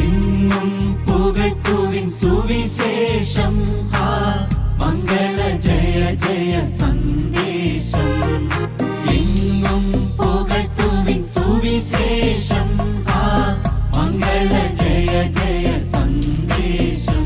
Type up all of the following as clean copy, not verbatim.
എങ്ങും പുകഴ്ത്തുവിൻ സുവിശേഷം, മംഗള ജയ ജയ സന്ദേശം. എങ്ങും പുകഴ്ത്തുവിൻ സുവിശേഷം, മംഗള ജയ ജയ സന്ദേശം.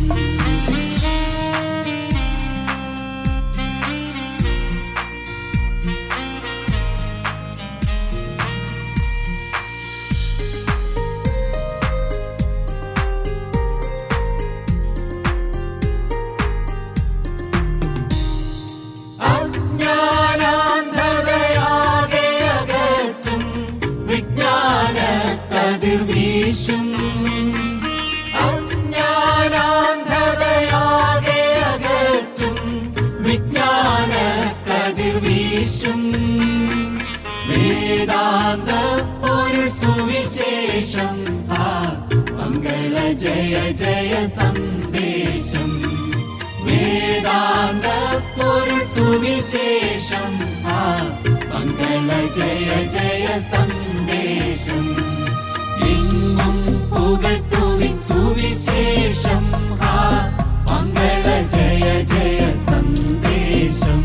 അജ്ഞാനാന്ധതയാകെ അകറ്റും വിജ്ഞാന കതിർ വീശും. വേദാന്ത പൊരുൾ സുവിശേഷം, മംഗള ജയ ജയ സന്ദേശം. വേദാന്ത പൊരുൾ സുവിശേഷം, മംഗള ജയ ജയ സന്ദേശം. എങ്ങും പുകഴ്ത്തുവിൻ സുവിശേഷം, മംഗള ജയ ജയ സന്ദേശം.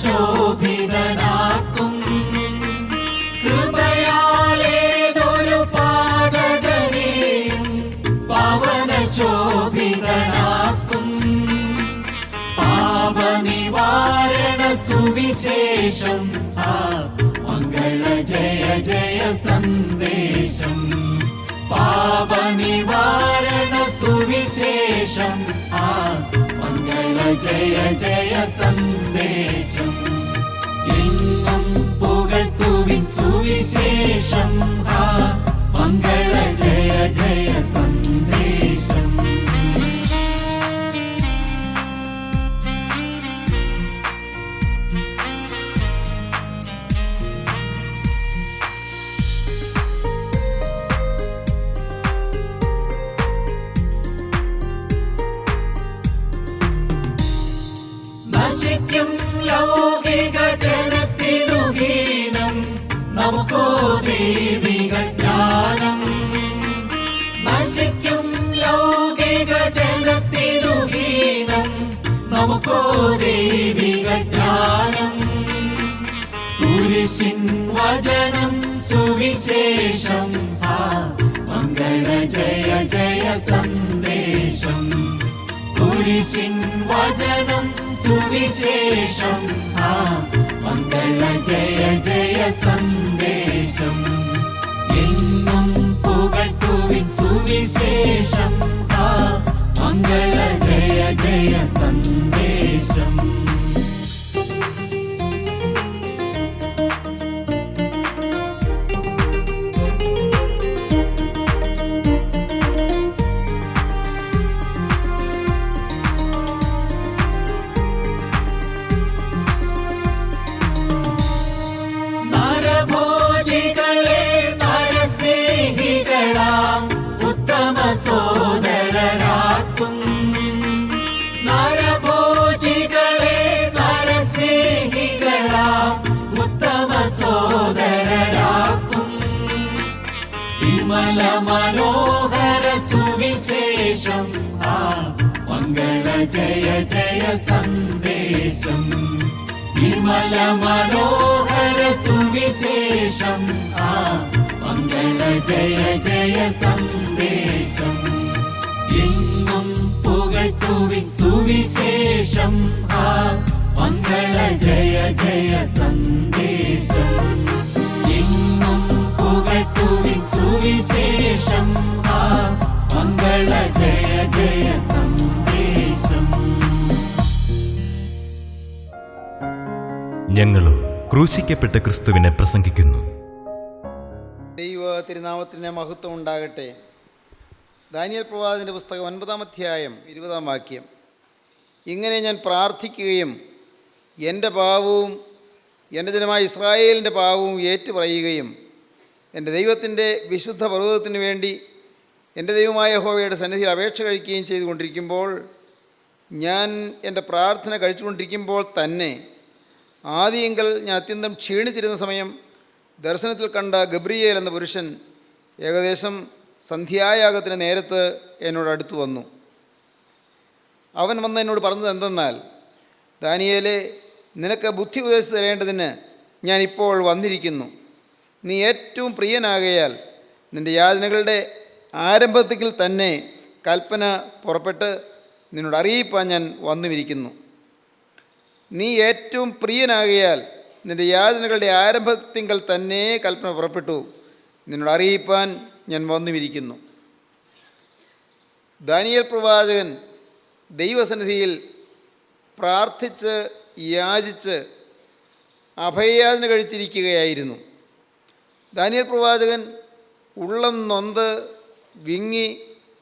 ശോഭിതനാക്കും കൃപയാലേതൊരു പാതകനെയും പവന ശോഭിതനാക്കും. പാപനിവാരണ സുവിശേഷം, മംഗള ജയ ജയ സന്ദേശം. പാപനിവാരണ സുവിശേഷം, മംഗള ജയ ജയ സന്ദേശം. എങ്ങും പുകഴ്ത്തുവിൻ സുവിശേഷം, മംഗള ജയ ജയ സന്ദേശം. നശിക്കും ലൗകിക ജനത്തിനു ഹീനം, നമുക്കോ ദൈവിക ജ്ഞാനം. നശിക്കും ലൗകിക ജനത്തിനു ഹീനം, നമുക്കോ ദൈവിക ജ്ഞാനം. കുരിശിൻ വചനം സുവിശേഷം, മംഗള ജയ ജയ സന്ദേശം. കുരിശിൻ വചനം സുവിശേഷം, മംഗള ജയ ജയ സന്ദേശം. എങ്ങും പുകഴ്ത്തുവിൻ സുവിശേഷം, മംഗള ജയ ജയ സന്ദേശം. സോദരരാക്കും നരഭോജികളെ നരസ്നേഹികളാം ഉത്തമ സോദരരാക്കും. വിമല മനോഹര സുവിശേഷം, മംഗള ജയ ജയ സന്ദേശം. വിമല മനോഹര സുവിശേഷം, മംഗള ജയ ജയ സന്ദേശം. എങ്ങും പുകഴ്ത്തുവിൻ സുവിശേഷം, മംഗള ജയ ജയ സന്ദേശം. എങ്ങും പുകഴ്ത്തുവിൻ സുവിശേഷം, മംഗള ജയ ജയ സന്ദേശം. ഞങ്ങളും ക്രൂശിക്കപ്പെട്ട ക്രിസ്തുവിനെ പ്രസംഗിക്കുന്നു. ദൈവ തിരുനാമത്തിന് മഹത്വം ഉണ്ടാകട്ടെ. ദാനിയേൽ പ്രവാചകന്റെ പുസ്തകം 9-ാം അധ്യായം 20-ാം വാക്യം. ഇങ്ങനെ ഞാൻ പ്രാർത്ഥിക്കുകയും എൻ്റെ പാവവും എൻ്റെ ജനമായ ഇസ്രായേലിൻ്റെ പാവവും ഏറ്റുപറയുകയും എൻ്റെ ദൈവത്തിൻ്റെ വിശുദ്ധ പർവ്വതത്തിന് വേണ്ടി എൻ്റെ ദൈവമായ യഹോവയുടെ സന്നിധിയിൽ അപേക്ഷ കഴിക്കുകയും ചെയ്തുകൊണ്ടിരിക്കുമ്പോൾ, ഞാൻ എൻ്റെ പ്രാർത്ഥന കഴിച്ചുകൊണ്ടിരിക്കുമ്പോൾ തന്നെ ആദിയെങ്കിൽ ഞാൻ അത്യന്തം ക്ഷീണിച്ചിരുന്ന സമയം ദർശനത്തിൽ കണ്ട ഗബ്രിയേൽ എന്ന പുരുഷൻ ഏകദേശം സന്ധ്യായാഗത്തിന് നേരത്ത് എന്നോട് അടുത്തു വന്നു. അവൻ വന്ന് എന്നോട് പറഞ്ഞത് എന്തെന്നാൽ, ദാനിയേലേ, നിനക്ക് ബുദ്ധി ഉപദേശിച്ച് തരേണ്ടതിന് ഞാനിപ്പോൾ വന്നിരിക്കുന്നു. നീ ഏറ്റവും പ്രിയനാകയാൽ നിൻ്റെ യാതനകളുടെ ആരംഭത്തിൽ തന്നെ കൽപ്പന പുറപ്പെട്ട് നിന്നോട് അറിയിപ്പാൻ ഞാൻ വന്നുമിരിക്കുന്നു. നീ ഏറ്റവും പ്രിയനാകയാൽ നിൻ്റെ യാതനകളുടെ ആരംഭത്തിങ്കൽ തന്നെ കൽപ്പന പുറപ്പെട്ടു നിന്നോട് അറിയിപ്പാൻ ഞാൻ വന്നുമിരിക്കുന്നു. ദാനിയേൽ പ്രവാചകൻ ദൈവസന്നിധിയിൽ പ്രാർത്ഥിച്ച് യാചിച്ച് അഭയയാചന കഴിച്ചിരിക്കുകയായിരുന്നു. ദാനിയേൽ പ്രവാചകൻ ഉള്ളം നൊന്ത് വിങ്ങി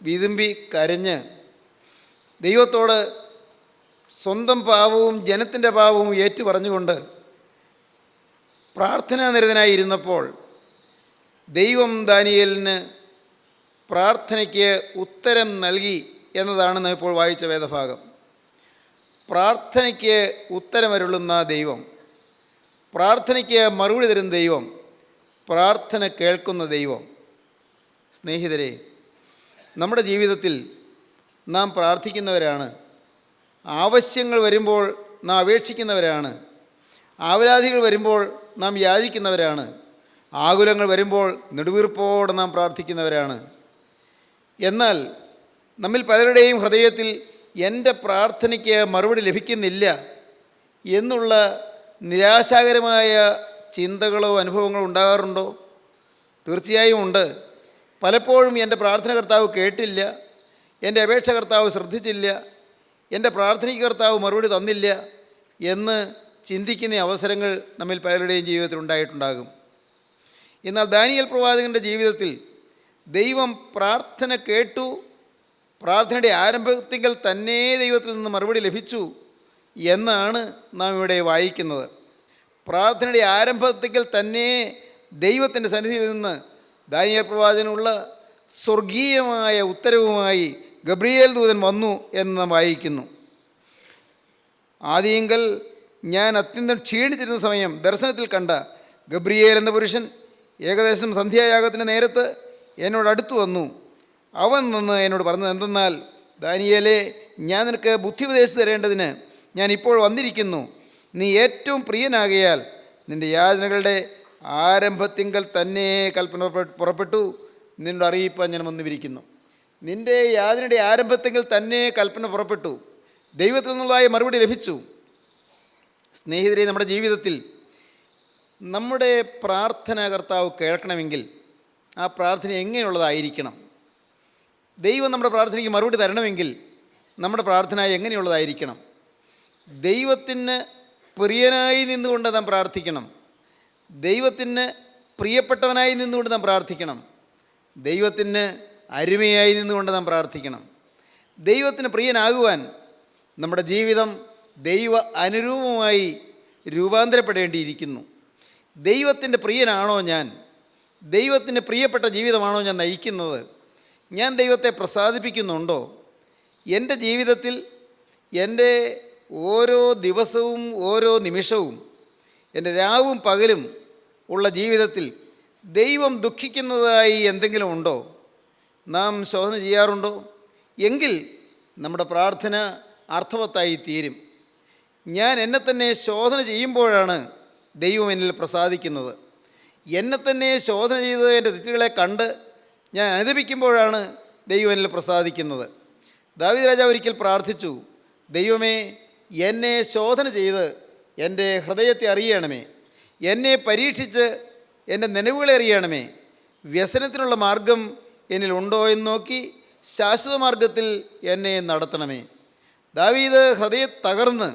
വിതുമ്പി കരഞ്ഞ് ദൈവത്തോട് സ്വന്തം പാവവും ജനത്തിൻ്റെ പാവവും ഏറ്റുപറഞ്ഞുകൊണ്ട് പ്രാർത്ഥനാനിരതനായിരുന്നപ്പോൾ ദൈവം ദാനിയേലിന് പ്രാർത്ഥനയ്ക്ക് ഉത്തരം നൽകി എന്നതാണ് നാം ഇപ്പോൾ വായിച്ച വേദഭാഗം. പ്രാർത്ഥനയ്ക്ക് ഉത്തരമരുളുന്ന ദൈവം, പ്രാർത്ഥനയ്ക്ക് മറുപടി തരുന്ന ദൈവം, പ്രാർത്ഥന കേൾക്കുന്ന ദൈവം. സ്നേഹിതരെ, നമ്മുടെ ജീവിതത്തിൽ നാം പ്രാർത്ഥിക്കുന്നവരാണ്. ആവശ്യങ്ങൾ വരുമ്പോൾ നാം അപേക്ഷിക്കുന്നവരാണ്. ആവലാതികൾ വരുമ്പോൾ നാം യാചിക്കുന്നവരാണ്. ആകുലങ്ങൾ വരുമ്പോൾ നെടുവീർപ്പോടെ നാം പ്രാർത്ഥിക്കുന്നവരാണ്. എന്നാൽ നമ്മിൽ പലരുടെയും ഹൃദയത്തിൽ എൻ്റെ പ്രാർത്ഥനയ്ക്ക് മറുപടി ലഭിക്കുന്നില്ല എന്നുള്ള നിരാശാകരമായ ചിന്തകളോ അനുഭവങ്ങളോ ഉണ്ടാകാറുണ്ടോ? തീർച്ചയായും ഉണ്ട്. പലപ്പോഴും എൻ്റെ പ്രാർത്ഥന കർത്താവ് കേട്ടില്ല, എൻ്റെ അപേക്ഷ കർത്താവ് ശ്രദ്ധിച്ചില്ല, എൻ്റെ പ്രാർത്ഥനയ്ക്ക് കർത്താവ് മറുപടി തന്നില്ല എന്ന് ചിന്തിക്കുന്ന അവസരങ്ങൾ നമ്മിൽ പലരുടെയും ജീവിതത്തിൽ ഉണ്ടായിട്ടുണ്ടാകും. എന്നാൽ ദാനിയേൽ പ്രവാചകൻ്റെ ജീവിതത്തിൽ ദൈവം പ്രാർത്ഥന കേട്ടു, പ്രാർത്ഥനയുടെ ആരംഭത്തിൽ തന്നെ ദൈവത്തിൽ നിന്ന് മറുപടി ലഭിച്ചു എന്നാണ് നാം ഇവിടെ വായിക്കുന്നത്. പ്രാർത്ഥനയുടെ ആരംഭത്തിൽ തന്നെ ദൈവത്തിൻ്റെ സന്നിധിയിൽ നിന്ന് ദാനിയേൽ പ്രവാചകനുള്ള സ്വർഗീയമായ ഉത്തരവുമായി ഗബ്രിയേൽ ദൂതൻ വന്നു എന്ന് നാം വായിക്കുന്നു. ആദിയെങ്കിൽ ഞാൻ അത്യന്തം ക്ഷീണിച്ചിരുന്ന സമയം ദർശനത്തിൽ കണ്ട ഗബ്രിയേൽ എന്ന പുരുഷൻ ഏകദേശം സന്ധ്യായാഗത്തിൻ്റെ നേരത്ത് എന്നോട് അടുത്തു വന്നു. അവൻ നിന്ന് എന്നോട് പറഞ്ഞത് എന്തെന്നാൽ, ദാനിയേലേ, ഞാൻ നിനക്ക് ബുദ്ധി ഉപദേശിച്ച് തരേണ്ടതിന് ഞാൻ ഇപ്പോൾ വന്നിരിക്കുന്നു. നീ ഏറ്റവും പ്രിയനാകയാൽ നിൻ്റെ യാതനകളുടെ ആരംഭത്തിങ്കൽ തന്നെ കൽപ്പന പുറപ്പെട്ടു നിന്നോട് അറിയിപ്പാൻ ഞാൻ വന്നുമിരിക്കുന്നു. നിൻ്റെ യാതനയുടെ ആരംഭത്തിങ്കൽ തന്നെ കൽപ്പന പുറപ്പെട്ടു, ദൈവത്തിൽ നിന്നുള്ളതായ മറുപടി ലഭിച്ചു. സ്നേഹിതരെ, നമ്മുടെ ജീവിതത്തിൽ നമ്മുടെ പ്രാർത്ഥന കർത്താവ് കേൾക്കണമെങ്കിൽ ആ പ്രാർത്ഥന എങ്ങനെയുള്ളതായിരിക്കണം? ദൈവം നമ്മുടെ പ്രാർത്ഥനയ്ക്ക് മറുപടി തരണമെങ്കിൽ നമ്മുടെ പ്രാർത്ഥന എങ്ങനെയുള്ളതായിരിക്കണം? ദൈവത്തിന് പ്രിയനായി നിന്നുകൊണ്ട് നാം പ്രാർത്ഥിക്കണം. ദൈവത്തിന് പ്രിയപ്പെട്ടവനായി നിന്നുകൊണ്ട് നാം പ്രാർത്ഥിക്കണം. ദൈവത്തിന് അരുമയായി നിന്നുകൊണ്ട് നാം പ്രാർത്ഥിക്കണം. ദൈവത്തിന് പ്രിയനാകുവാൻ നമ്മുടെ ജീവിതം ദൈവ അനുരൂപമായി രൂപാന്തരപ്പെടേണ്ടിയിരിക്കുന്നു. ദൈവത്തിൻ്റെ പ്രിയനാണോ ഞാൻ? ദൈവത്തിന് പ്രിയപ്പെട്ട ജീവിതമാണോ ഞാൻ നയിക്കുന്നത്? ഞാൻ ദൈവത്തെ പ്രസാദിപ്പിക്കുന്നുണ്ടോ? എൻ്റെ ജീവിതത്തിൽ എൻ്റെ ഓരോ ദിവസവും ഓരോ നിമിഷവും എൻ്റെ രാവും പകലും ഉള്ള ജീവിതത്തിൽ ദൈവം ദുഃഖിക്കുന്നതായി എന്തെങ്കിലും ഉണ്ടോ? നാം ശോധന ചെയ്യാറുണ്ടോ? എങ്കിൽ നമ്മുടെ പ്രാർത്ഥന അർത്ഥവത്തായി തീരും. ഞാൻ എന്നെ തന്നെ ശോധന ചെയ്യുമ്പോഴാണ് ദൈവം എന്നിൽ പ്രസാദിക്കുന്നത്. എന്നെ തന്നെ ശോധന ചെയ്ത് എൻ്റെ തെറ്റുകളെ കണ്ട് ഞാൻ അനുദപിക്കുമ്പോഴാണ് ദൈവം എന്നിൽ പ്രസാദിക്കുന്നത്. ദാവീദ് രാജാവ് ഒരിക്കൽ പ്രാർത്ഥിച്ചു, ദൈവമേ, എന്നെ ശോധന ചെയ്ത് എൻ്റെ ഹൃദയത്തെ അറിയണമേ, എന്നെ പരീക്ഷിച്ച് എൻ്റെ നനവുകളെ അറിയണമേ, വ്യസനത്തിനുള്ള മാർഗം എന്നിൽ ഉണ്ടോ എന്ന് നോക്കി ശാശ്വത മാർഗത്തിൽ എന്നെ നടത്തണമേ. ദാവീദ് ഹൃദയം തകർന്ന്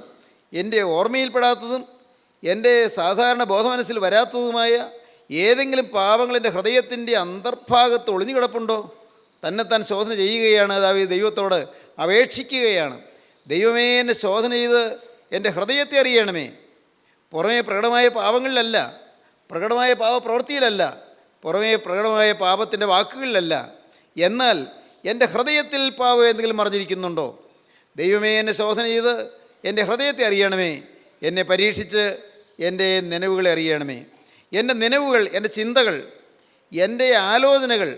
എൻ്റെ ഓർമ്മയിൽപ്പെടാത്തതും എൻ്റെ സാധാരണ ബോധമനസ്സിൽ വരാത്തതുമായ ഏതെങ്കിലും പാപങ്ങൾ എൻ്റെ ഹൃദയത്തിൻ്റെ അന്തർഭാഗത്ത് ഒളിഞ്ഞു കിടപ്പുണ്ടോ? തന്നെത്താൻ ശോധന ചെയ്യുകയാണ് ദാവീദ്, ദൈവത്തോട് അപേക്ഷിക്കുകയാണ്. ദൈവമേ, എന്നെ ശോധന ചെയ്ത് എൻ്റെ ഹൃദയത്തെ അറിയണമേ. പുറമേ പ്രകടമായ പാപങ്ങളിലല്ല, പ്രകടമായ പാപപ്രവൃത്തിയിലല്ല, പുറമേ പ്രകടമായ പാപത്തിൻ്റെ വാക്കുകളിലല്ല, എന്നാൽ എൻ്റെ ഹൃദയത്തിൽ പാപം എന്തെങ്കിലും മറിഞ്ഞിരിക്കുന്നുണ്ടോ? ദൈവമേ, എന്നെ ശോധന ചെയ്ത് എൻ്റെ ഹൃദയത്തെ അറിയണമേ. എന്നെ പരീക്ഷിച്ച് എൻ്റെ നിലവുകളെ അറിയണമേ. എൻ്റെ നിലവുകൾ, എൻ്റെ ചിന്തകൾ, എൻ്റെ ആലോചനകൾ,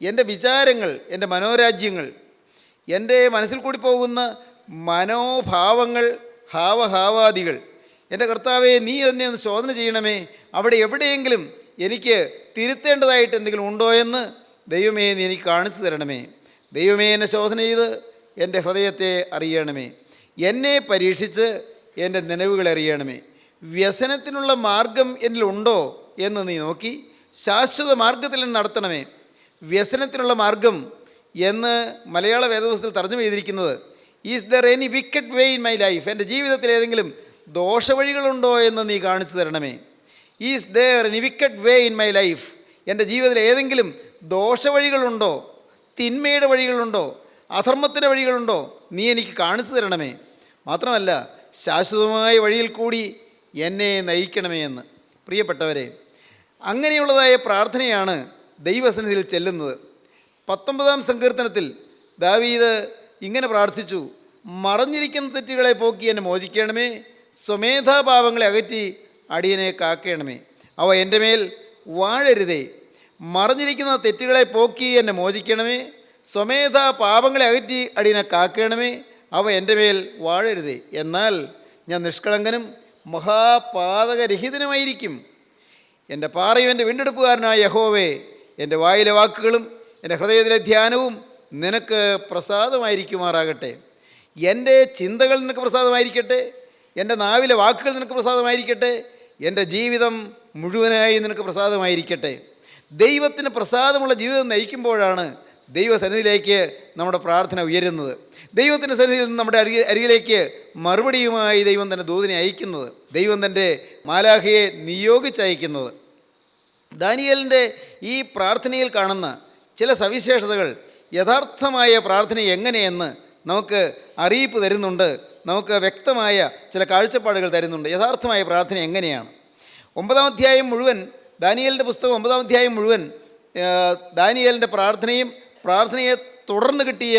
എൻ്റെ വിചാരങ്ങൾ, എൻ്റെ മനോരാജ്യങ്ങൾ, എൻ്റെ മനസ്സിൽ കൂടി പോകുന്ന മനോഭാവങ്ങൾ, ഹാവഹാവാദികൾ, എൻ്റെ കർത്താവെ, നീ എന്നെ ഒന്ന് ശോധന ചെയ്യണമേ. അവിടെ എവിടെയെങ്കിലും എനിക്ക് തിരുത്തേണ്ടതായിട്ട് എന്തെങ്കിലും ഉണ്ടോ എന്ന് ദൈവമേ നീ എനിക്ക് കാണിച്ചു തരണമേ. ദൈവമേ, എന്നെ ശോധന ചെയ്ത് എൻ്റെ ഹൃദയത്തെ അറിയണമേ. എന്നെ പരീക്ഷിച്ച് എൻ്റെ നിലവുകളെ അറിയണമേ. വ്യസനത്തിനുള്ള മാർഗം എന്നിലുണ്ടോ എന്ന് നീ നോക്കി ശാശ്വത മാർഗത്തിൽ നടത്തണമേ. വ്യസനത്തിനുള്ള മാർഗം എന്ന് മലയാള വേദപുസ്തകത്തിൽ തർജ്ജമ ചെയ്തിരിക്കുന്നത് is there any wicket way in my life, എൻ്റെ ജീവിതത്തിൽ ഏതെങ്കിലും ദോഷവഴികളുണ്ടോ എന്ന് നീ കാണിച്ചു തരണമേ. Is there any wicket way in my life, എൻ്റെ ജീവിതത്തിൽ ഏതെങ്കിലും ദോഷവഴികളുണ്ടോ, തിന്മയുടെ വഴികളുണ്ടോ, അധർമ്മത്തിൻ്റെ വഴികളുണ്ടോ, നീ എനിക്ക് കാണിച്ചു തരണമേ. മാത്രമല്ല ശാശ്വതമായ വഴിയിൽ കൂടി എന്നെ നയിക്കണമേ എന്ന്. പ്രിയപ്പെട്ടവരെ, അങ്ങനെയുള്ളതായ പ്രാർത്ഥനയാണ് ദൈവസന്നിധിയിൽ ചെല്ലുന്നത്. 19-ാം സങ്കീർത്തനത്തിൽ ദാവീദ് ഇങ്ങനെ പ്രാർത്ഥിച്ചു: മറഞ്ഞിരിക്കുന്ന തെറ്റുകളെ പോക്കി എന്നെ മോചിക്കണമേ, സ്വമേധാപാപങ്ങളെ അകറ്റി അടിയനെ കാക്കണമേ. അവ എൻ്റെ മേൽ വാഴരുതേ. മറഞ്ഞിരിക്കുന്ന തെറ്റുകളെ പോക്കി എന്നെ മോചിക്കണമേ, സ്വമേധാ പാപങ്ങളെ അകറ്റി അടിയനെ കാക്കണമേ. അവ എൻ്റെ മേൽ വാഴരുതേ. എന്നാൽ ഞാൻ നിഷ്കളങ്കനും മഹാപാതകരഹിതനുമായിരിക്കും. എൻ്റെ പാറയും എൻ്റെ വീണ്ടെടുപ്പുകാരനായ യഹോവേ, എൻ്റെ വായിലെ വാക്കുകളും എൻ്റെ ഹൃദയത്തിലെ ധ്യാനവും നിനക്ക് പ്രസാദമായിരിക്കുമാറാകട്ടെ. എൻ്റെ ചിന്തകൾ നിനക്ക് പ്രസാദമായിരിക്കട്ടെ, എൻ്റെ നാവിലെ വാക്കുകൾ നിനക്ക് പ്രസാദമായിരിക്കട്ടെ, എൻ്റെ ജീവിതം മുഴുവനായി നിനക്ക് പ്രസാദമായിരിക്കട്ടെ. ദൈവത്തിന് പ്രസാദമുള്ള ജീവിതം നയിക്കുമ്പോഴാണ് ദൈവസന്നിധിയിലേക്ക് നമ്മുടെ പ്രാർത്ഥന ഉയരുന്നത്. ദൈവത്തിൻ്റെ സന്നിധിയിൽ നിന്ന് നമ്മുടെ അരികിലേക്ക് മറുപടിയുമായി ദൈവം തൻ്റെ ദൂതനെ അയക്കുന്നത്, ദൈവം തൻ്റെ മാലാഖയെ നിയോഗിച്ചയക്കുന്നത്. ദാനിയേലിൻ്റെ ഈ പ്രാർത്ഥനയിൽ കാണുന്ന ചില സവിശേഷതകൾ യഥാർത്ഥമായ പ്രാർത്ഥന എങ്ങനെയെന്ന് നമുക്ക് അറിയിപ്പ് തരുന്നുണ്ട്, നമുക്ക് വ്യക്തമായ ചില കാഴ്ചപ്പാടുകൾ തരുന്നുണ്ട്. യഥാർത്ഥമായ പ്രാർത്ഥന എങ്ങനെയാണ്? 9-ാം അധ്യായം മുഴുവൻ, ദാനിയേലിൻ്റെ പുസ്തകം 9-ാം അധ്യായം മുഴുവൻ ദാനിയേലിൻ്റെ പ്രാർത്ഥനയെ തുടർന്ന് കിട്ടിയ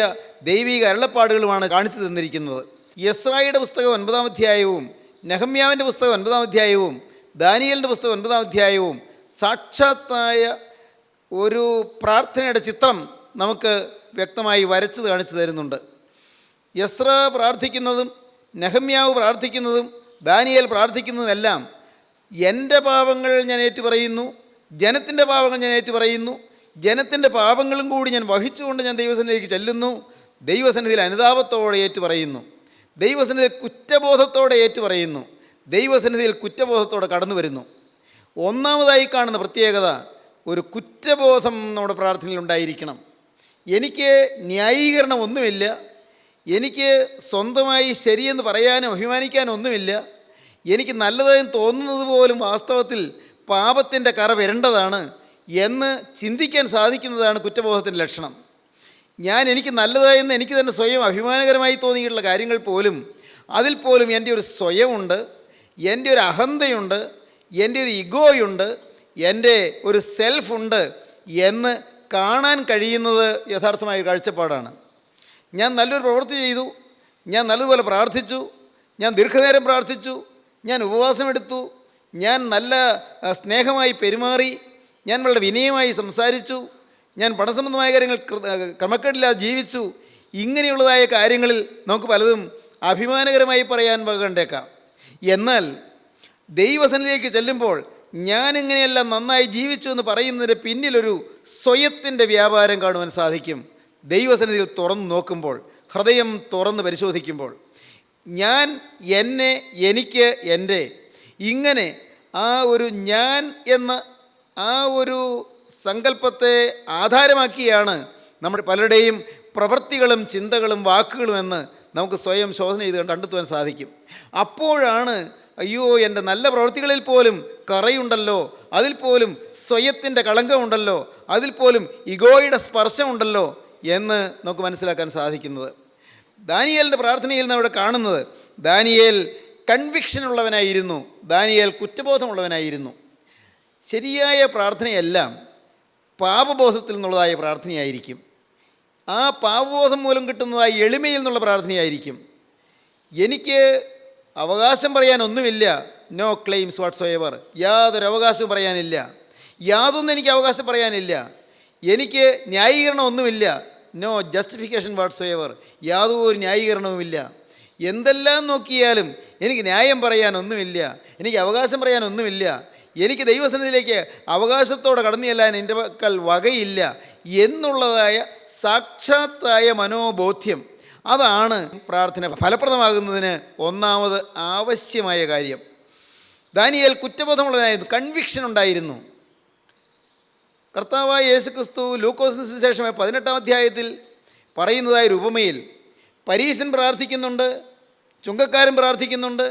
ദൈവിക അരുളപ്പാടുകളുമാണ് കാണിച്ചു തന്നിരിക്കുന്നത്. യെസ്രായിയുടെ പുസ്തകം 9-ാം അധ്യായവും നെഹമ്യാവിൻ്റെ പുസ്തകം 9-ാം അധ്യായവും ദാനിയേലിൻ്റെ പുസ്തകം 9-ാം അധ്യായവും സാക്ഷാത്തായ ഒരു പ്രാർത്ഥനയുടെ ചിത്രം നമുക്ക് വ്യക്തമായി വരച്ച് കാണിച്ചു തരുന്നുണ്ട്. യെസ്രാ പ്രാർത്ഥിക്കുന്നതും നെഹമ്യാവ് പ്രാർത്ഥിക്കുന്നതും ദാനിയേൽ പ്രാർത്ഥിക്കുന്നതുമെല്ലാം എൻ്റെ പാപങ്ങൾ ഞാൻ ഏറ്റുപറയുന്നു, ജനത്തിൻ്റെ പാപങ്ങൾ ഞാൻ ഏറ്റുപറയുന്നു, ജനത്തിൻ്റെ പാപങ്ങളും കൂടി ഞാൻ വഹിച്ചുകൊണ്ട് ഞാൻ ദൈവസന്നിധിയിലേക്ക് ചെല്ലുന്നു, ദൈവസന്നിധിയിൽ അനുതാപത്തോടെ ഏറ്റുപറയുന്നു, ദൈവസന്നിധിയിൽ കുറ്റബോധത്തോടെ ഏറ്റുപറയുന്നു, ദൈവസന്നിധിയിൽ കുറ്റബോധത്തോടെ കടന്നു വരുന്നു. ഒന്നാമതായി കാണുന്ന പ്രത്യേകത, ഒരു കുറ്റബോധം നമ്മുടെ പ്രാർത്ഥനയിൽ ഉണ്ടായിരിക്കണം. എനിക്ക് ന്യായീകരണം ഒന്നുമില്ല, എനിക്ക് സ്വന്തമായി ശരിയെന്ന് പറയാനും അഭിമാനിക്കാനും ഒന്നുമില്ല, എനിക്ക് നല്ലതെന്ന് തോന്നുന്നത് പോലും വാസ്തവത്തിൽ പാപത്തിൻ്റെ കറ വരേണ്ടതാണ് എന്ന് ചിന്തിക്കാൻ സാധിക്കുന്നതാണ് കുറ്റബോധത്തിൻ്റെ ലക്ഷണം. എനിക്ക് നല്ലതായെന്ന് എനിക്ക് തന്നെ സ്വയം അഭിമാനകരമായി തോന്നിയിട്ടുള്ള കാര്യങ്ങൾ പോലും, അതിൽ പോലും എൻ്റെ ഒരു സ്വയമുണ്ട്, എൻ്റെ ഒരു അഹന്തയുണ്ട്, എൻ്റെ ഒരു ഇഗോയുണ്ട്, എൻ്റെ ഒരു സെൽഫുണ്ട് എന്ന് കാണാൻ കഴിയുന്നത് യഥാർത്ഥമായ കാഴ്ചപ്പാടാണ്. ഞാൻ നല്ലൊരു പ്രവൃത്തി ചെയ്തു, ഞാൻ നല്ലതുപോലെ പ്രാർത്ഥിച്ചു, ഞാൻ ദീർഘനേരം പ്രാർത്ഥിച്ചു, ഞാൻ ഉപവാസമെടുത്തു, ഞാൻ നല്ല സ്നേഹമായി പെരുമാറി, ഞാൻ വളരെ വിനയമായി സംസാരിച്ചു, ഞാൻ പണസംബന്ധമായ കാര്യങ്ങൾ ക്രമക്കേടില്ലാതെ ജീവിച്ചു. ഇങ്ങനെയുള്ളതായ കാര്യങ്ങളിൽ നമുക്ക് പലതും അഭിമാനകരമായി പറയാൻ കണ്ടേക്കാം. എന്നാൽ ദൈവസന്നിധിയിലേക്ക് ചെല്ലുമ്പോൾ ഞാനിങ്ങനെയെല്ലാം നന്നായി ജീവിച്ചു എന്ന് പറയുന്നതിൻ്റെ പിന്നിലൊരു സ്വയത്തിൻ്റെ വ്യാപാരം കാണുവാൻ സാധിക്കും. ദൈവസന്നിധിയിൽ തുറന്നു നോക്കുമ്പോൾ, ഹൃദയം തുറന്ന് പരിശോധിക്കുമ്പോൾ, ഞാൻ, എന്നെ, എനിക്ക്, എൻ്റെ, ഇങ്ങനെ ആ ഒരു ഞാൻ എന്ന ആ ഒരു സങ്കല്പത്തെ ആധാരമാക്കിയാണ് നമ്മുടെ പലരുടെയും പ്രവൃത്തികളും ചിന്തകളും വാക്കുകളും എന്ന് നമുക്ക് സ്വയം ശോധന ചെയ്ത് കണ്ടെത്തുവാൻ സാധിക്കും. അപ്പോഴാണ് അയ്യോ, എൻ്റെ നല്ല പ്രവൃത്തികളിൽ പോലും കറയുണ്ടല്ലോ, അതിൽ പോലും സ്വയത്തിൻ്റെ കളങ്കമുണ്ടല്ലോ, അതിൽ പോലും ഇഗോയുടെ സ്പർശമുണ്ടല്ലോ എന്ന് നമുക്ക് മനസ്സിലാക്കാൻ സാധിക്കുന്നത്. ദാനിയേലിൻ്റെ പ്രാർത്ഥനയിൽ നാം ഇവിടെ കാണുന്നത്, ദാനിയേൽ കൺവിക്ഷൻ ഉള്ളവനായിരുന്നു, ദാനിയേൽ കുറ്റബോധമുള്ളവനായിരുന്നു. ശരിയായ പ്രാർത്ഥനയെല്ലാം പാപബോധത്തിൽ നിന്നുള്ളതായ പ്രാർത്ഥനയായിരിക്കും. ആ പാപബോധം മൂലം കിട്ടുന്നതായ എളിമയിൽ നിന്നുള്ള പ്രാർത്ഥനയായിരിക്കും. എനിക്ക് അവകാശം പറയാനൊന്നുമില്ല, നോ ക്ലെയിംസ് വാട്ട്സ് എവർ, യാതൊരു അവകാശവും പറയാനില്ല, യാതൊന്നും എനിക്ക് അവകാശം പറയാനില്ല. എനിക്ക് ന്യായീകരണം ഒന്നുമില്ല, നോ ജസ്റ്റിഫിക്കേഷൻ വാട്ട്സ് എവർ, യാതൊരു ന്യായീകരണവുമില്ല. എന്തെല്ലാം നോക്കിയാലും എനിക്ക് ന്യായം പറയാനൊന്നുമില്ല, എനിക്ക് അവകാശം പറയാനൊന്നുമില്ല, എനിക്ക് ദൈവസന്നിധിയിലേക്ക് അവകാശത്തോടെ കടന്നു ചെല്ലാൻ എൻ്റെ മക്കൾ വകയില്ല എന്നുള്ളതായ സാക്ഷാത്തായ മനോബോധ്യം, അതാണ് പ്രാർത്ഥന ഫലപ്രദമാകുന്നതിന് ഒന്നാമത് ആവശ്യമായ കാര്യം. ദാനിയേൽ കുറ്റബോധമുള്ളവനായിരുന്നു, കൺവിക്ഷൻ ഉണ്ടായിരുന്നു. കർത്താവായ യേശുക്രിസ്തു ലൂക്കോസിന് സുവിശേഷമായ 18-ാം അധ്യായത്തിൽ പറയുന്നതായ ഒരു ഉപമയിൽ പരീശൻ പ്രാർത്ഥിക്കുന്നുണ്ട്, ചുങ്കക്കാരൻ പ്രാർത്ഥിക്കുന്നുണ്ട്.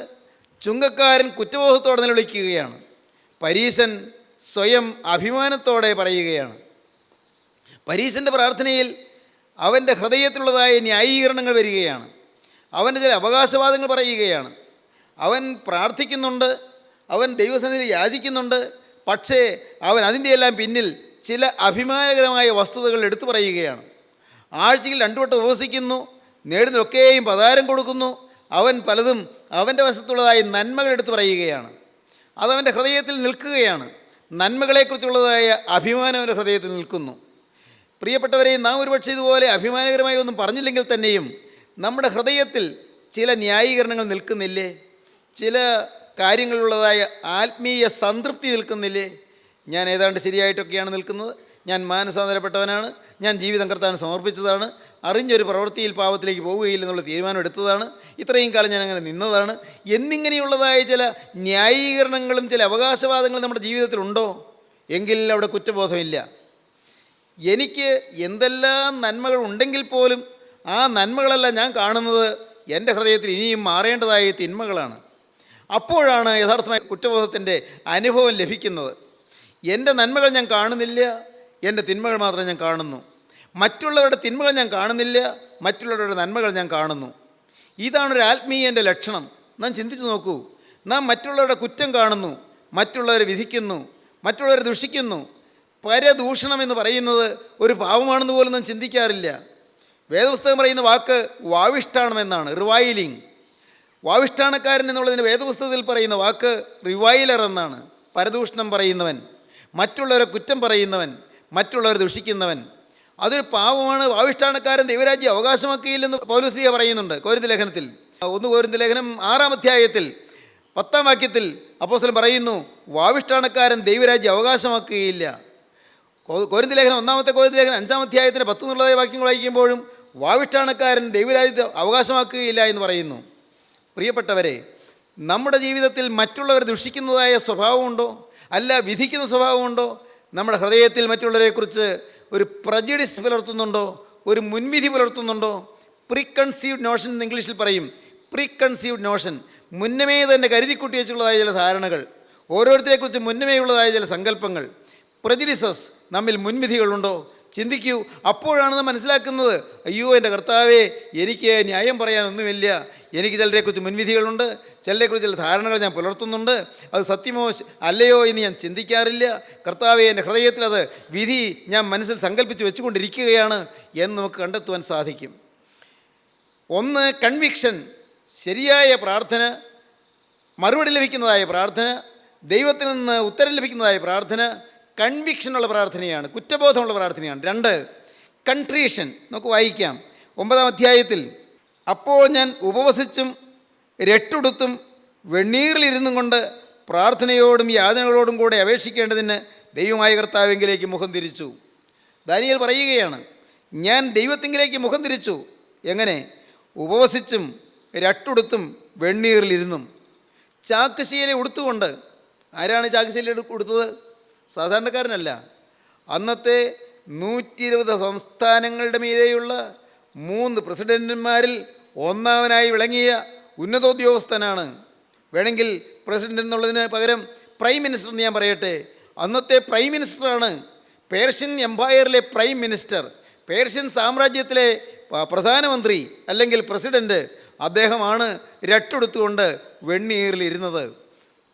ചുങ്കക്കാരൻ കുറ്റബോധത്തോടെ നിലവിളിക്കുകയാണ്, പരീശൻ സ്വയം അഭിമാനത്തോടെ പറയുകയാണ്. പരീശൻ്റെ പ്രാർത്ഥനയിൽ അവൻ്റെ ഹൃദയത്തിലുള്ളതായ ന്യായീകരണങ്ങൾ വരികയാണ്, അവൻ്റെ ചില അവകാശവാദങ്ങൾ പറയുകയാണ്. അവൻ പ്രാർത്ഥിക്കുന്നുണ്ട്, അവൻ ദൈവസന്നിധിയിൽ യാചിക്കുന്നുണ്ട്, പക്ഷേ അവൻ അതിൻ്റെ എല്ലാം പിന്നിൽ ചില അഭിമാനകരമായ വസ്തുതകൾ എടുത്തു പറയുകയാണ്. ആഴ്ചയിൽ 2 വട്ടം ഉപവസിക്കുന്നു, നേടുന്നതൊക്കെയും പതാരം കൊടുക്കുന്നു. അവൻ പലതും അവൻ്റെ വശത്തുള്ളതായ നന്മകൾ എടുത്തു പറയുകയാണ്. അതവൻ്റെ ഹൃദയത്തിൽ നിൽക്കുകയാണ്. നന്മകളെക്കുറിച്ചുള്ളതായ അഭിമാനം അവൻ്റെ ഹൃദയത്തിൽ നിൽക്കുന്നു. പ്രിയപ്പെട്ടവരെ, നാം ഒരുപക്ഷെ ഇതുപോലെ അഭിമാനകരമായി ഒന്നും പറഞ്ഞില്ലെങ്കിൽ തന്നെയും നമ്മുടെ ഹൃദയത്തിൽ ചില ന്യായീകരണങ്ങൾ നിൽക്കുന്നില്ലേ? ചില കാര്യങ്ങളിലുള്ളതായ ആത്മീയ സംതൃപ്തി നിൽക്കുന്നില്ലേ? ഞാൻ ഏതാണ്ട് ശരിയായിട്ടൊക്കെയാണ് നിൽക്കുന്നത്, ഞാൻ മാനസാന്തരപ്പെട്ടവനാണ്, ഞാൻ ജീവിതം കർത്താവിന് സമർപ്പിച്ചതാണ്, അറിഞ്ഞൊരു പ്രവൃത്തിയിൽ പാപത്തിലേക്ക് പോവുകയില്ലെന്നുള്ള തീരുമാനം എടുത്തതാണ്, ഇത്രയും കാലം ഞാൻ അങ്ങനെ നിന്നതാണ് എന്നിങ്ങനെയുള്ളതായ ചില ന്യായീകരണങ്ങളും ചില അവകാശവാദങ്ങളും നമ്മുടെ ജീവിതത്തിലുണ്ടോ? എങ്കിൽ അവിടെ കുറ്റബോധമില്ല. എനിക്ക് എന്തെല്ലാം നന്മകൾ ഉണ്ടെങ്കിൽ പോലും ആ നന്മകളെല്ലാം ഞാൻ കാണുന്നത് എൻ്റെ ഹൃദയത്തിൽ ഇനിയും മാറേണ്ടതായ തിന്മകളാണ്. അപ്പോഴാണ് യഥാർത്ഥമായ കുറ്റബോധത്തിൻ്റെ അനുഭവം ലഭിക്കുന്നത്. എൻ്റെ നന്മകൾ ഞാൻ കാണുന്നില്ല, എൻ്റെ തിന്മകൾ മാത്രം ഞാൻ കാണുന്നു. മറ്റുള്ളവരുടെ തിന്മകൾ ഞാൻ കാണുന്നില്ല, മറ്റുള്ളവരുടെ നന്മകൾ ഞാൻ കാണുന്നു. ഇതാണൊരു ആത്മീയൻ്റെ ലക്ഷണം. നാം ചിന്തിച്ചു നോക്കൂ. നാം മറ്റുള്ളവരുടെ കുറ്റം കാണുന്നു, മറ്റുള്ളവരെ വിധിക്കുന്നു, മറ്റുള്ളവരെ ദുഷിക്കുന്നു. പരദൂഷണം എന്ന് പറയുന്നത് ഒരു പാവമാണെന്ന് പോലും നാം ചിന്തിക്കാറില്ല. വേദപുസ്തകം പറയുന്ന വാക്ക് വാവിഷ്ഠാണമെന്നാണ്, റിവൈലിംഗ്. വാവിഷ്ഠാണക്കാരൻ എന്നുള്ളതിന് വേദപുസ്തകത്തിൽ പറയുന്ന വാക്ക് റിവൈലർ എന്നാണ്. പരദൂഷണം പറയുന്നവൻ, മറ്റുള്ളവരെ കുറ്റം പറയുന്നവൻ, മറ്റുള്ളവരെ ദുഷിക്കുന്നവൻ, അതൊരു പാവമാണ്. വാവിഷ്ഠാണക്കാരൻ ദൈവരാജ്യം അവകാശമാക്കിയില്ലെന്ന് പൗലോസ്ലീഹ പറയുന്നുണ്ട് കൊരിന്ത്യർ ലേഖനത്തിൽ. 1 കൊരിന്ത്യർ ലേഖനം 6-ാം അധ്യായത്തിൽ 10-ാം വാക്യത്തിൽ അപ്പോസ്തലൻ പറയുന്നു, വാവിഷ്ഠാണക്കാരൻ ദൈവരാജ്യം അവകാശമാക്കുകയില്ല. കൊരിന്ത്യർ ലേഖനം 1-ാമത്തെ കൊരിന്ത്യർ ലേഖനം 5-ാം അധ്യായത്തിന് 10 എന്നുള്ളതായ വാക്യങ്ങൾ വായിക്കുമ്പോഴും വാവിഷ്ഠാണക്കാരൻ ദൈവരാജ്യം അവകാശമാക്കുകയില്ല എന്ന് പറയുന്നു. പ്രിയപ്പെട്ടവരെ, നമ്മുടെ ജീവിതത്തിൽ മറ്റുള്ളവരെ ദുഷിക്കുന്നതായ സ്വഭാവമുണ്ടോ? അല്ല വിധിക്കുന്ന സ്വഭാവമുണ്ടോ? നമ്മുടെ ഹൃദയത്തിൽ മറ്റുള്ളവരെക്കുറിച്ച് ഒരു പ്രജഡിസ് പുലർത്തുന്നുണ്ടോ? ഒരു മുൻവിധി പുലർത്തുന്നുണ്ടോ? പ്രീകൺസീവ്ഡ് നോഷൻ എന്ന് ഇംഗ്ലീഷിൽ പറയും. പ്രീകൺസീവ്ഡ് നോഷൻ, മുന്നമേ തന്നെ കരുതിക്കൂട്ടി വെച്ചുള്ളതായ ചില ധാരണകൾ, ഓരോരുത്തരെക്കുറിച്ച് മുന്നമേ ഉള്ളതായ ചില സങ്കല്പങ്ങൾ, പ്രജഡിസസ്, നമ്മിൽ മുൻവിധികളുണ്ടോ? ചിന്തിക്കൂ. അപ്പോഴാണ് നാം മനസ്സിലാക്കുന്നത്, അയ്യോ എൻ്റെ കർത്താവേ, എനിക്ക് ന്യായം പറയാനൊന്നുമില്ല, എനിക്ക് ചിലരെക്കുറിച്ച് മുൻവിധികളുണ്ട്, ചിലരെക്കുറിച്ച് ചില ധാരണകൾ ഞാൻ പുലർത്തുന്നുണ്ട്, അത് സത്യമോ അല്ലയോ എന്ന് ഞാൻ ചിന്തിക്കാറില്ല. കർത്താവേ, എൻ്റെ ഹൃദയത്തിൽ അത് വിധി ഞാൻ മനസ്സിൽ സങ്കല്പിച്ച് വെച്ചുകൊണ്ടിരിക്കുകയാണ് എന്ന് നമുക്ക് കണ്ടെത്തുവാൻ സാധിക്കും. ഒന്ന്, കൺവിക്ഷൻ, ശരിയായ പ്രാർത്ഥന, മറുപടി ലഭിക്കുന്നതായ പ്രാർത്ഥന, ദൈവത്തിൽ നിന്ന് ഉത്തരം ലഭിക്കുന്നതായ പ്രാർത്ഥന കൺവിക്ഷനുള്ള പ്രാർത്ഥനയാണ്, കുറ്റബോധമുള്ള പ്രാർത്ഥനയാണ്. 2, കൺട്രീഷൻ. നമുക്ക് വായിക്കാം 9-ാം അധ്യായത്തിൽ. അപ്പോൾ ഞാൻ ഉപവസിച്ചും രട്ടുടുത്തും വെണ്ണീറിലിരുന്നും കൊണ്ട് പ്രാർത്ഥനയോടും യാതനകളോടും കൂടെ അപേക്ഷിക്കേണ്ടതിന് ദൈവമായ കർത്താവിങ്കിലേക്ക് മുഖം തിരിച്ചു. ദാനിയേൽ പറയുകയാണ്, ഞാൻ ദൈവത്തിങ്കിലേക്ക് മുഖം തിരിച്ചു. എങ്ങനെ? ഉപവസിച്ചും രട്ടുടുത്തും വെണ്ണീറിലിരുന്നും. ചാക്കുശീല ഉടുത്തുകൊണ്ട്. ആരാണ് ചാക്കുശീല ഉടുത്തത്? സാധാരണക്കാരനല്ല. അന്നത്തെ 120 സംസ്ഥാനങ്ങളുടെ മീതെയുള്ള 3 പ്രസിഡന്റുമാരിൽ ഒന്നാമനായി വിളങ്ങിയ ഉന്നതോദ്യോഗസ്ഥനാണ്. വേണമെങ്കിൽ പ്രസിഡന്റ് എന്നുള്ളതിന് പകരം പ്രൈം മിനിസ്റ്റർ എന്ന് ഞാൻ പറയട്ടെ. അന്നത്തെ പ്രൈം മിനിസ്റ്ററാണ്, പേർഷ്യൻ എംപയറിലെ പ്രൈം മിനിസ്റ്റർ, പേർഷ്യൻ സാമ്രാജ്യത്തിലെ പ്രധാനമന്ത്രി അല്ലെങ്കിൽ പ്രസിഡൻറ്റ് അദ്ദേഹമാണ് രട്ടെടുത്തുകൊണ്ട് വെണ്ണീറിലിരുന്നത്,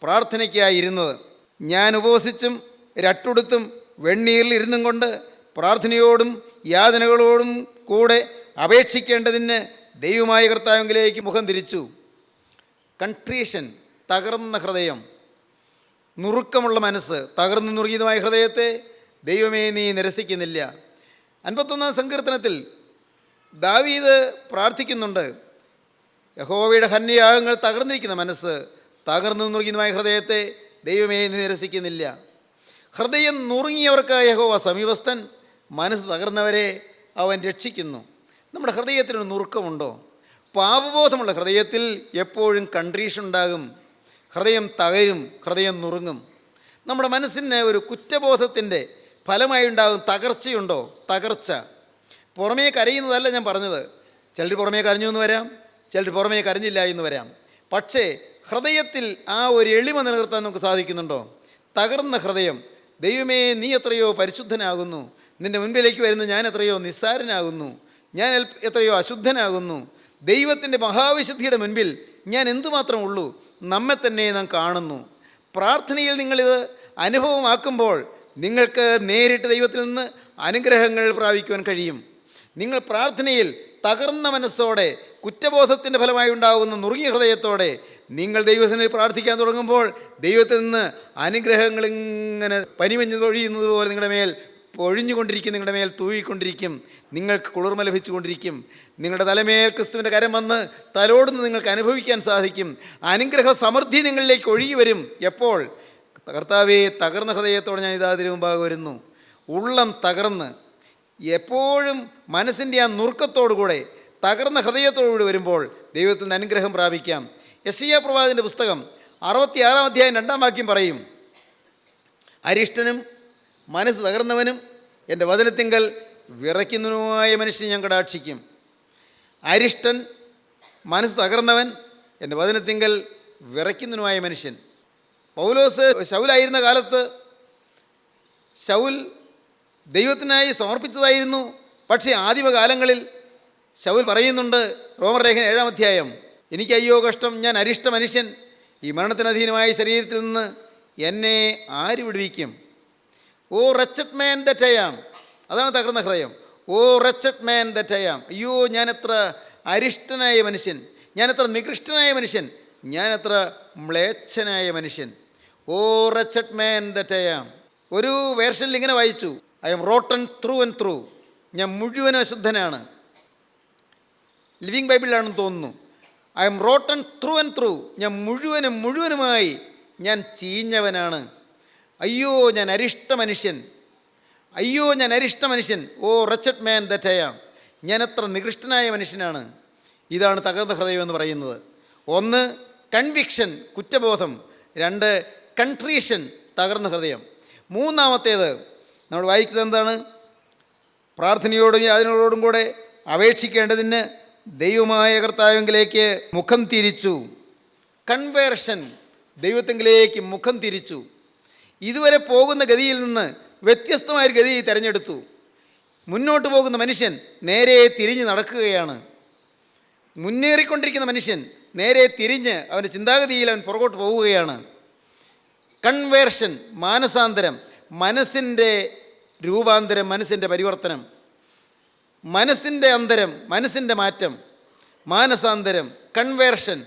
പ്രാർത്ഥനയ്ക്കായി ഇരുന്നത്. ഞാൻ ഉപവസിച്ചും രട്ടെടുത്തും വെണ്ണീറിലിരുന്നും കൊണ്ട് പ്രാർത്ഥനയോടും യാതനകളോടും കൂടെ അപേക്ഷിക്കേണ്ടതിന് ദൈവമായ കർത്താവിലേക്ക് മുഖം തിരിച്ചു. കൺട്രീഷൻ, തകർന്ന ഹൃദയം, നുറുക്കമുള്ള മനസ്സ്, തകർന്നു നുറുകിയതുമായ ഹൃദയത്തെ ദൈവമേ നീ നിരസിക്കുന്നില്ല. 51-ാം സങ്കീർത്തനത്തിൽ ദാവീദ് പ്രാർത്ഥിക്കുന്നുണ്ട്, യഹോവയുടെ ഹന്യയാഗങ്ങൾ തകർന്നിരിക്കുന്ന മനസ്സ്, തകർന്നു നുറുകിയതുമായ ഹൃദയത്തെ ദൈവമേ നീ നിരസിക്കുന്നില്ല. ഹൃദയം നുറുങ്ങിയവർക്ക് യഹോവ സമീപസ്ഥൻ, മനസ്സ് തകർന്നവരെ അവൻ രക്ഷിക്കുന്നു. നമ്മുടെ ഹൃദയത്തിനൊരു നുറുക്കമുണ്ടോ? പാപബോധമുള്ള ഹൃദയത്തിൽ എപ്പോഴും കൺട്രീഷൻ ഉണ്ടാകും, ഹൃദയം തകരും, ഹൃദയം നുറുങ്ങും. നമ്മുടെ മനസ്സിന് ഒരു കുറ്റബോധത്തിൻ്റെ ഫലമായി ഉണ്ടാകും തകർച്ചയുണ്ടോ? തകർച്ച. പുറമേ കരയുന്നതല്ല ഞാൻ പറഞ്ഞത്. ചിലർ പുറമേ കരഞ്ഞു എന്ന് വരാം, ചിലർ പുറമേ കരഞ്ഞില്ല എന്ന് വരാം. പക്ഷേ ഹൃദയത്തിൽ ആ ഒരു എളിമ നിലനിർത്താൻ നമുക്ക് സാധിക്കുന്നുണ്ടോ? തകർന്ന ഹൃദയം, ദൈവമേ നീ എത്രയോ പരിശുദ്ധനാകുന്നു, നിൻ്റെ മുൻപിലേക്ക് വരുന്ന ഞാൻ എത്രയോ നിസ്സാരനാകുന്നു, ഞാൻ എത്രയോ അശുദ്ധനാകുന്നു, ദൈവത്തിൻ്റെ മഹാവിശുദ്ധിയുടെ മുൻപിൽ ഞാൻ എന്തുമാത്രം ഉള്ളൂ, നമ്മെ തന്നെ നാം കാണുന്നു. പ്രാർത്ഥനയിൽ നിങ്ങളിത് അനുഭവമാക്കുമ്പോൾ നിങ്ങൾക്ക് നേരിട്ട് ദൈവത്തിൽ നിന്ന് അനുഗ്രഹങ്ങൾ പ്രാപിക്കുവാൻ കഴിയും. നിങ്ങൾ പ്രാർത്ഥനയിൽ തകർന്ന മനസ്സോടെ, കുറ്റബോധത്തിൻ്റെ ഫലമായി ഉണ്ടാകുന്ന നുറുങ്ങിയ ഹൃദയത്തോടെ നിങ്ങൾ ദൈവസന്നിധിയിൽ പ്രാർത്ഥിക്കാൻ തുടങ്ങുമ്പോൾ ദൈവത്തിൽ നിന്ന് അനുഗ്രഹങ്ങൾ ഇങ്ങനെ പനിമഞ്ഞ് പൊഴിയുന്നത് പോലെ നിങ്ങളുടെ മേൽ പൊഴിഞ്ഞുകൊണ്ടിരിക്കും, നിങ്ങളുടെ മേൽ തൂയിക്കൊണ്ടിരിക്കും, നിങ്ങൾക്ക് കുളിർമ ലഭിച്ചുകൊണ്ടിരിക്കും. നിങ്ങളുടെ തലമേൽ ക്രിസ്തുവിൻ്റെ കരം വന്ന് തലോടുന്ന് നിങ്ങൾക്ക് അനുഭവിക്കാൻ സാധിക്കും. അനുഗ്രഹ സമൃദ്ധി നിങ്ങളിലേക്ക് ഒഴുകി വരും. എപ്പോൾ? കർത്താവേ, തകർന്ന ഹൃദയത്തോടെ ഞാൻ ഇതാ തിരു മുമ്പാകെ വരുന്നു. ഉള്ളം തകർന്ന് എപ്പോഴും മനസ്സിൻ്റെ ആ നുറുക്കത്തോടുകൂടെ തകർന്ന ഹൃദയത്തോടുകൂടി വരുമ്പോൾ ദൈവത്തിൽ നിന്ന് അനുഗ്രഹം പ്രാപിക്കാം. യെശയ്യാ പ്രവാചകൻ്റെ പുസ്തകം 66-ാം അധ്യായം 2-ാം വാക്യം പറയും, അരിഷ്ടനും മനസ്സ് തകർന്നവനും എൻ്റെ വചനത്തിങ്കൽ വിറയ്ക്കുന്നവനുമായ മനുഷ്യൻ ഞാൻ കടാക്ഷിക്കും. അരിഷ്ടൻ, മനസ്സ് തകർന്നവൻ, എൻ്റെ വചനത്തിങ്കൽ വിറയ്ക്കുന്നവനുമായ മനുഷ്യൻ. പൗലോസ് ശൗലായിരുന്ന കാലത്ത് ശൗൽ ദൈവത്തിനായി സമർപ്പിച്ചതായിരുന്നു. പക്ഷേ ആദിമകാലങ്ങളിൽ ശൗൽ പറയുന്നുണ്ട്, റോമർലേഖനം 7-ാം അധ്യായം, എനിക്ക് അയ്യോ കഷ്ടം, ഞാൻ അരിഷ്ട മനുഷ്യൻ, ഈ മരണത്തിനധീനമായ ശരീരത്തിൽ നിന്ന് എന്നെ ആര് വിടുവിക്കും? Oh wretched man that I am. അതാണ് തകർന്ന ഹൃദയം. Oh wretched man that I am. അയ്യോ, ഞാനെത്ര അരിഷ്ടനായ മനുഷ്യൻ, ഞാനെത്ര നികൃഷ്ടനായ മനുഷ്യൻ, ഞാനെത്ര മ്ലേച്ഛനായ മനുഷ്യൻ. ഓ wretched man that I am. ഒരു വേർഷനിൽ ഇങ്ങനെ വായിച്ചു, I'm rotten through and through. ഞാൻ മുഴുവനും അശുദ്ധനാണ്. ലിവിങ് ബൈബിളിലാണെന്ന് തോന്നുന്നു. I'm rotten through and through. ഞാൻ മുഴുവനുമായി ഞാൻ ചീഞ്ഞവനാണ്. അയ്യോ, ഞാൻ അരിഷ്ട മനുഷ്യൻ, അയ്യോ ഞാൻ അരിഷ്ട മനുഷ്യൻ. ഓ wretched man that I am. ഞാൻ എത്ര നികൃഷ്ടനായ മനുഷ്യനാണ്. ഇതാണ് തകർന്ന ഹൃദയം എന്ന് പറയുന്നത്. 1 കൺവിക്ഷൻ, കുറ്റബോധം. 2 കൺട്രീഷൻ, തകർന്ന ഹൃദയം. 3-ാമത്തേത് നമ്മൾ വായിക്കുന്നത് എന്താണ്? പ്രാർത്ഥനയോടും യാതനകളോടും കൂടെ അപേക്ഷിക്കേണ്ടതിന് ദൈവമായ കർത്താവിലേക്ക് മുഖം തിരിച്ചു. കൺവേർഷൻ, ദൈവത്തെങ്കിലേക്ക് മുഖം തിരിച്ചു. ഇതുവരെ പോകുന്ന ഗതിയിൽ നിന്ന് വ്യത്യസ്തമായൊരു ഗതി തിരഞ്ഞെടുത്തു. മുന്നോട്ട് പോകുന്ന മനുഷ്യൻ നേരെ തിരിഞ്ഞ് നടക്കുകയാണ്. മുന്നേറിക്കൊണ്ടിരിക്കുന്ന മനുഷ്യൻ നേരെ തിരിഞ്ഞ് അവൻ്റെ ചിന്താഗതിയിൽ അവൻ പുറകോട്ട് പോവുകയാണ്. കൺവേർഷൻ, മാനസാന്തരം, മനസ്സിൻ്റെ രൂപാന്തരം, മനസ്സിൻ്റെ പരിവർത്തനം, മനസ്സിൻ്റെ അന്തരം, മനസ്സിൻ്റെ മാറ്റം, മാനസാന്തരം, കൺവേർഷൻ.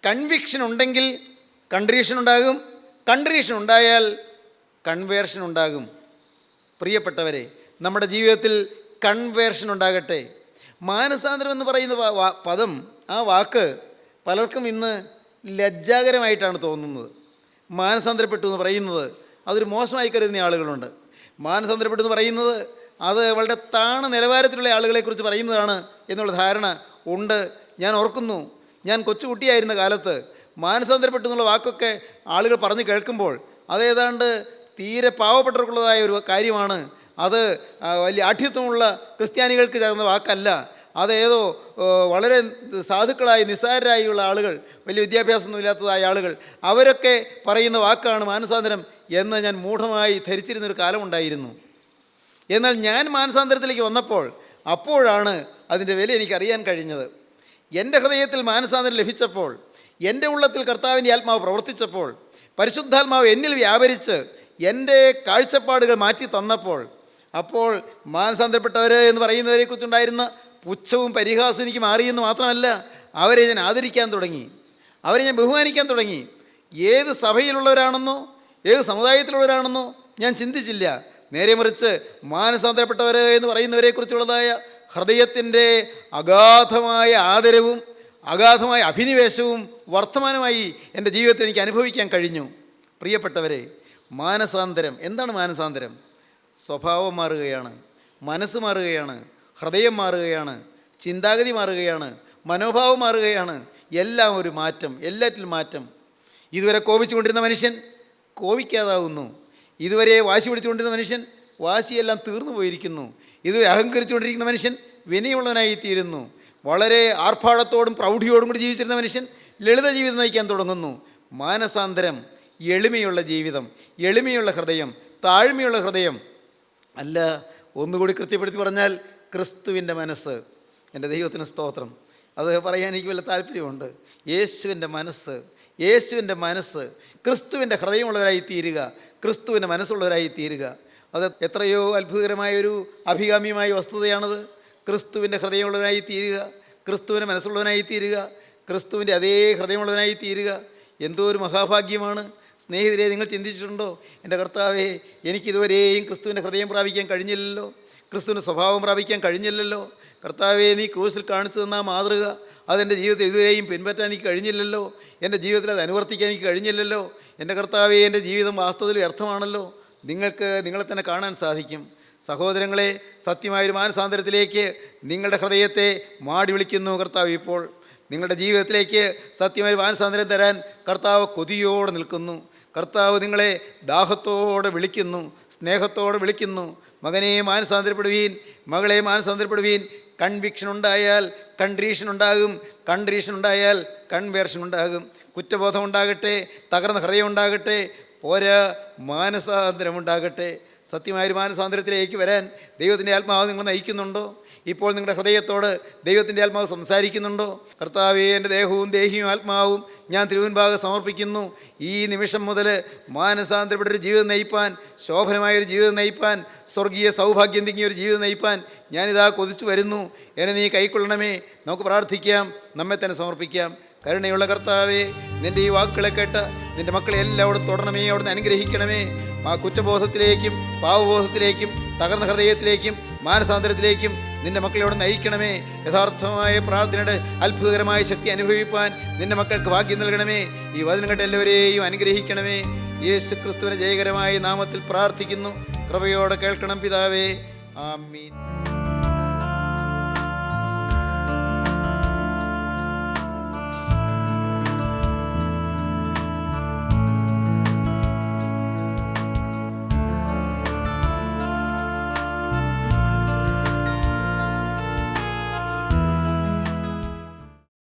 കൺവിക്ഷൻ ഉണ്ടെങ്കിൽ കൺട്രീഷൻ ഉണ്ടാകും, കൺട്രീഷൻ ഉണ്ടായാൽ കൺവേർഷൻ ഉണ്ടാകും. പ്രിയപ്പെട്ടവരെ, നമ്മുടെ ജീവിതത്തിൽ കൺവേർഷൻ ഉണ്ടാകട്ടെ. മാനസാന്തരം എന്ന് പറയുന്ന പദം, ആ വാക്ക് പലർക്കും ഇന്ന് ലജ്ജാകരമായിട്ടാണ് തോന്നുന്നത്. മാനസാന്തരപ്പെട്ടു എന്ന് പറയുന്നത് അതൊരു മോശമായി കരുതുന്ന ആളുകളുണ്ട്. മാനസാന്തരപ്പെട്ടു എന്ന് പറയുന്നത് അത് വളരെ താണ നിലവാരത്തിലുള്ള ആളുകളെക്കുറിച്ച് പറയുന്നതാണ് എന്നുള്ള ധാരണ ഉണ്ട്. ഞാൻ ഓർക്കുന്നു, ഞാൻ കൊച്ചുകുട്ടിയായിരുന്ന കാലത്ത് മാനസാന്തരപ്പെട്ടു എന്നുള്ള വാക്കൊക്കെ ആളുകൾ പറഞ്ഞ് കേൾക്കുമ്പോൾ അതേതാണ്ട് തീരെ പാവപ്പെട്ടവർക്കുള്ളതായ ഒരു കാര്യമാണ്. അത് വലിയ ആഠ്യത്വമുള്ള ക്രിസ്ത്യാനികൾക്ക് ചേർന്ന വാക്കല്ല. അതേതോ വളരെ സാധുക്കളായി നിസ്സാരരായുള്ള ആളുകൾ, വലിയ വിദ്യാഭ്യാസമൊന്നും ഇല്ലാത്തതായ ആളുകൾ, അവരൊക്കെ പറയുന്ന വാക്കാണ് മാനസാന്തരം എന്ന് ഞാൻ മൂഢമായി ധരിച്ചിരുന്നൊരു കാലമുണ്ടായിരുന്നു. എന്നാൽ ഞാൻ മാനസാന്തരത്തിലേക്ക് വന്നപ്പോൾ അപ്പോഴാണ് അതിൻ്റെ വില എനിക്കറിയാൻ കഴിഞ്ഞത്. എൻ്റെ ഹൃദയത്തിൽ മാനസാന്തരം ലഭിച്ചപ്പോൾ, എൻ്റെ ഉള്ളത്തിൽ കർത്താവിൻ്റെ ആത്മാവ് പ്രവർത്തിച്ചപ്പോൾ, പരിശുദ്ധാത്മാവ് എന്നിൽ വ്യാപരിച്ച് എൻ്റെ കാഴ്ചപ്പാടുകൾ മാറ്റി തന്നപ്പോൾ, അപ്പോൾ മാനസാന്തരപ്പെട്ടവർ എന്ന് പറയുന്നവരെക്കുറിച്ചുണ്ടായിരുന്ന പുച്ഛവും പരിഹാസവും എനിക്ക് മാറിയെന്ന് മാത്രമല്ല, അവരെ ഞാൻ ആദരിക്കാൻ തുടങ്ങി, അവരെ ഞാൻ ബഹുമാനിക്കാൻ തുടങ്ങി. ഏത് സഭയിലുള്ളവരാണെന്നോ ഏത് സമുദായത്തിലുള്ളവരാണെന്നോ ഞാൻ ചിന്തിച്ചില്ല. നേരെ മറിച്ച് മാനസാന്തരപ്പെട്ടവർ എന്ന് പറയുന്നവരെക്കുറിച്ചുള്ളതായ ഹൃദയത്തിൻ്റെ അഗാധമായ ആദരവും അഗാധമായ അഭിനിവേശവും വർത്തമാനമായി എൻ്റെ ജീവിതത്തിൽ എനിക്ക് അനുഭവിക്കാൻ കഴിഞ്ഞു. പ്രിയപ്പെട്ടവരെ, മാനസാന്തരം എന്താണ്? മാനസാന്തരം സ്വഭാവം മാറുകയാണ്, മനസ്സ് മാറുകയാണ്, ഹൃദയം മാറുകയാണ്, ചിന്താഗതി മാറുകയാണ്, മനോഭാവം മാറുകയാണ്. എല്ലാം ഒരു മാറ്റം, എല്ലാറ്റിലും മാറ്റം. ഇതുവരെ കോപിച്ചുകൊണ്ടിരുന്ന മനുഷ്യൻ കോപിക്കാതാവുന്നു. ഇതുവരെ വാശി പിടിച്ചുകൊണ്ടിരുന്ന മനുഷ്യൻ വാശിയെല്ലാം തീർന്നു പോയിരിക്കുന്നു. ഇതുവരെ അഹങ്കരിച്ചുകൊണ്ടിരിക്കുന്ന മനുഷ്യൻ വിനയമുള്ളവനായിത്തീരുന്നു. വളരെ ആർഭാടത്തോടും പ്രൗഢിയോടും കൂടി ജീവിച്ചിരുന്ന മനുഷ്യൻ ലളിത ജീവിതം നയിക്കാൻ തുടങ്ങുന്നു. മാനസാന്തരം എളിമയുള്ള ജീവിതം, എളിമയുള്ള ഹൃദയം, താഴ്മയുള്ള ഹൃദയം. അല്ല, ഒന്നുകൂടി കൃത്യപ്പെടുത്തി പറഞ്ഞാൽ ക്രിസ്തുവിൻ്റെ മനസ്സ്. എൻ്റെ ദൈവത്തിന് സ്തോത്രം. അത് പറയാൻ എനിക്ക് വല്ല താല്പര്യമുണ്ട്. യേശുവിൻ്റെ മനസ്സ്, യേശുവിൻ്റെ മനസ്സ്, ക്രിസ്തുവിൻ്റെ ഹൃദയമുള്ളവരായി തീരുക, ക്രിസ്തുവിൻ്റെ മനസ്സുള്ളവരായി തീരുക. അത് എത്രയോ അത്ഭുതകരമായൊരു അഭികാമ്യമായ വസ്തുതയാണത്. ക്രിസ്തുവിൻ്റെ ഹൃദയമുള്ളവനായി തീരുക, ക്രിസ്തുവിൻ്റെ മനസ്സുള്ളവനായി തീരുക, ക്രിസ്തുവിൻ്റെ അതേ ഹൃദയമുള്ളവനായി തീരുക. എന്തോ ഒരു മഹാഭാഗ്യമാണ്. സ്നേഹിതരെ, നിങ്ങൾ ചിന്തിച്ചിട്ടുണ്ടോ? എൻ്റെ കർത്താവേ, എനിക്കിതുവരെയും ക്രിസ്തുവിൻ്റെ ഹൃദയം പ്രാപിക്കാൻ കഴിഞ്ഞില്ലല്ലോ, ക്രിസ്തുവിൻ്റെ സ്വഭാവം പ്രാപിക്കാൻ കഴിഞ്ഞില്ലല്ലോ. കർത്താവേ, നീ ക്രൂസിൽ കാണിച്ചു തന്ന മാതൃക അതെൻ്റെ ജീവിതത്തിൽ ഇതുവരെയും പിൻപറ്റാൻ എനിക്ക് കഴിഞ്ഞില്ലല്ലോ, എൻ്റെ ജീവിതത്തിൽ അത് അനുവർത്തിക്കാൻ എനിക്ക് കഴിഞ്ഞില്ലല്ലോ. എൻ്റെ കർത്താവേ, എൻ്റെ ജീവിതം വാസ്തവത്തിൽ വ്യർത്ഥമാണല്ലോ. നിങ്ങൾക്ക് നിങ്ങളെ തന്നെ കാണാൻ സാധിക്കും. സഹോദരങ്ങളെ, സത്യമായൊരു മാനസാന്തരത്തിലേക്ക് നിങ്ങളുടെ ഹൃദയത്തെ മാടി വിളിക്കുന്നു കർത്താവ്. ഇപ്പോൾ നിങ്ങളുടെ ജീവിതത്തിലേക്ക് സത്യമായ മാനസാന്തരം തരാൻ കർത്താവ് കൊതിയോടെ നിൽക്കുന്നു. കർത്താവ് നിങ്ങളെ ദാഹത്തോടെ വിളിക്കുന്നു, സ്നേഹത്തോടെ വിളിക്കുന്നു. മകനെ മാനസാന്തരപ്പെടുവീൻ, മകളെ മാനസാന്തരപ്പെടുവീൻ. കൺവിക്ഷൻ ഉണ്ടായാൽ കൺട്രീഷൻ ഉണ്ടാകും, കൺട്രീഷൻ ഉണ്ടായാൽ കൺവേർഷൻ ഉണ്ടാകും. കുറ്റബോധം ഉണ്ടാകട്ടെ, തകർന്ന ഹൃദയം ഉണ്ടാകട്ടെ, പോരാ മാനസാന്തരം ഉണ്ടാകട്ടെ. സത്യമായൊരു മാനസാന്തരത്തിലേക്ക് വരാൻ ദൈവത്തിൻ്റെ ആത്മാവ് നിങ്ങൾ നയിക്കുന്നുണ്ടോ? ഇപ്പോൾ നിങ്ങളുടെ ഹൃദയത്തോട് ദൈവത്തിൻ്റെ ആത്മാവ് സംസാരിക്കുന്നുണ്ടോ? കർത്താവേ, എൻ്റെ ദേഹവും ദേഹിയും ആത്മാവും ഞാൻ തിരുമുൻപാകെ സമർപ്പിക്കുന്നു. ഈ നിമിഷം മുതൽ മാനസാന്തരപ്പെട്ടൊരു ജീവിതം നയിപ്പാൻ, ശോഭനമായൊരു ജീവിതം നയിപ്പാൻ, സ്വർഗീയ സൗഭാഗ്യം തിങ്ങിയ ഒരു ജീവിതം നയിപ്പാൻ ഞാനിതാ കൊതിച്ചു വരുന്നു. എന്നെ നീ കൈക്കൊള്ളണമേ. നമുക്ക് പ്രാർത്ഥിക്കാം, നമ്മെ തന്നെ സമർപ്പിക്കാം. കരുണയുള്ള കർത്താവേ, നിൻ്റെ ഈ വാക്കുകളെ കേട്ട് നിൻ്റെ മക്കളെ എല്ലാവരും തൊടണമേ, അവിടുന്ന് അനുഗ്രഹിക്കണമേ. ആ കുറ്റബോധത്തിലേക്കും പാവബോധത്തിലേക്കും തകർന്ന ഹൃദയത്തിലേക്കും മാനസാന്തരത്തിലേക്കും നിൻ്റെ മക്കളെ അവിടെ നയിക്കണമേ. യഥാർത്ഥമായ പ്രാർത്ഥനയുടെ അത്ഭുതകരമായ ശക്തി അനുഭവിപ്പാൻ നിൻ്റെ മക്കൾക്ക് ഭാഗ്യം നൽകണമേ. ഈ വചനം കേട്ട എല്ലാവരെയും അനുഗ്രഹിക്കണമേ. യേശു ക്രിസ്തുവിൻ്റെ ജയകരമായ നാമത്തിൽ പ്രാർത്ഥിക്കുന്നു. കൃപയോടെ കേൾക്കണം പിതാവേ. ആമീൻ.